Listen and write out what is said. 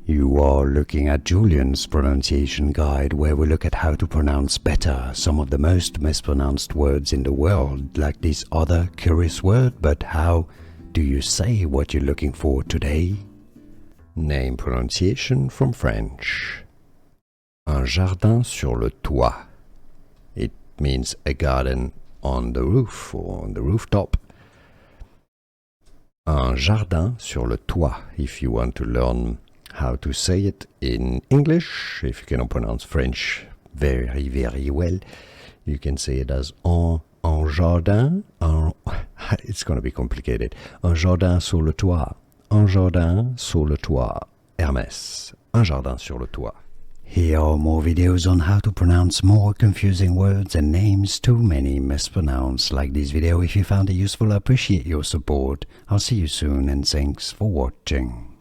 You are looking at Julian's pronunciation guide, where we look at how to pronounce better some of the most mispronounced words in the world, like this other curious word. But how do you say what you're looking for today? Name pronunciation from French. Un jardin sur le toit. It means a garden on the roof or on the rooftop. Un jardin sur le toit, if you want to learn how to say it in English. If you cannot pronounce French very, very well, you can say it as un jardin. It's going to be complicated. Un jardin sur le toit. Un jardin sur le toit. Hermès. Un jardin sur le toit. Here are more videos on how to pronounce more confusing words and names too many mispronounced. Like this video if you found it useful. I appreciate your support. I'll see you soon and thanks for watching.